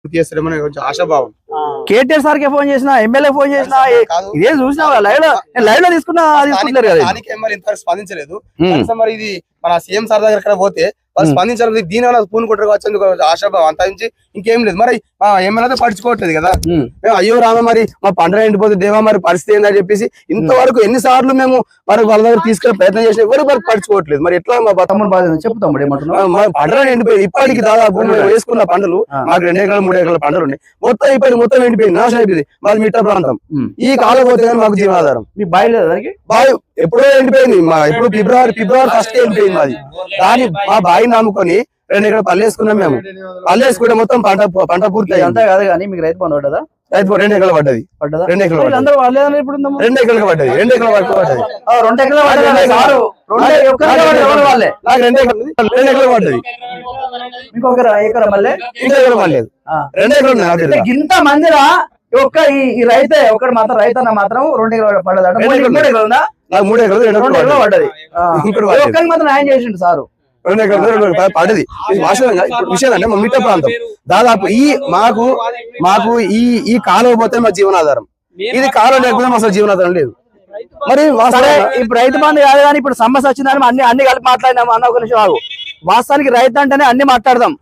చేస్తారేమో కొంచెం ఆశాభావం. కేటీఆర్ సార్ కి ఫోన్ చేసిన, ఎమ్మెల్యే ఫోన్ చేసిన, ఇదే చూసినా లైవ్ లో తీసుకుంటారు కదా. ఇంతవరకు స్పందించలేదు. మరి ఇది మన సీఎం సార్ దగ్గర పోతే వాళ్ళు స్పందించాలి. దీని వల్ల పూను కొట్టరు వచ్చేందుకు ఆశాభావం అంత నుంచి ఇంకేం లేదు. మరి ఎమ్మెల్యే పడుచుకోవట్లేదు కదా. మేము అయ్యో రామ మరి మా పంట ఎండిపోతే దేవా మరి పరిస్థితి ఏందని చెప్పేసి ఇంతవరకు ఎన్నిసార్లు మేము మరి వాళ్ళ దగ్గర తీసుకునే ప్రయత్నం చేసిన ఎవరు మరి పడుచుకోవట్లేదు. మరి ఎట్లా మా తమ్ముడు బాధ చెప్తాము ఏమంటున్నాం. పంటలు ఎండిపోయి ఇప్పటికి దాదాపు వేసుకున్న పంటలు మాకు 2 ఎకరాలు 3 ఎకరాల పంటలు ఉన్నాయి. మొత్తం ఎండిపోయింది, నాశనం అయిపోయింది. మాది మిట్ట ప్రాంతం. ఈ కాలం పోతే మాకు జీవనాధారం. మీ బావి లేదా దానికి? బావి ఎప్పుడో ఎండిపోయింది. ఎప్పుడు ఫిబ్రవరి ఫస్ట్ ఎండిపోయింది మాది. దాని మా బావిని నమ్ముకొని 2 ఎకరాలు పళ్ళు వేసుకున్నాం. మేము పళ్ళు వేసుకుంటే మొత్తం పంట పూర్తి అంతా కాదు. కానీ మీకు రైతు బంధు పడ్డదా? రైతు 2 ఎకరాలు పడ్డది. 2 ఎకరాలు 2 ఎకరాలు పడ్డది. 2 ఎకరాలు పడ్డది. 2 ఎకరాలు పడ్డది. ఇంకొక ఎకరం మళ్ళీ లేదు. 2 ఎకరాలు ఇంత మందిరా ఒక్క ఈ రైతే ఒకటి మాత్రం రైతన్న మాత్రం 2 ఎకరాలు పడ్డదట. 3 ఎకరాలు ఉందా? 3 ఎకరాలు 2 ఎకరాలు పడ్డది. ఒక్కరికి మాత్రం న్యాయం చేసిండు సారు. 2 ఎకరాలు పడ్డది. విషయం అంటే మా మిట్ట ప్రాంతం దాదాపు మాకు ఈ కాలువ పోతే మా జీవనాధారం. ఇది కాలువ లేకపోతే అసలు జీవనాధారం లేదు. మరి ఇప్పుడు రైతు బంధు కాదు కానీ ఇప్పుడు సమస్య వచ్చిందని అన్ని కలిపి మాట్లాడినాం అన్న. ఒక నిమిషం ఆగు. వాస్తవానికి రైతు అంటేనే అన్ని మాట్లాడదాం.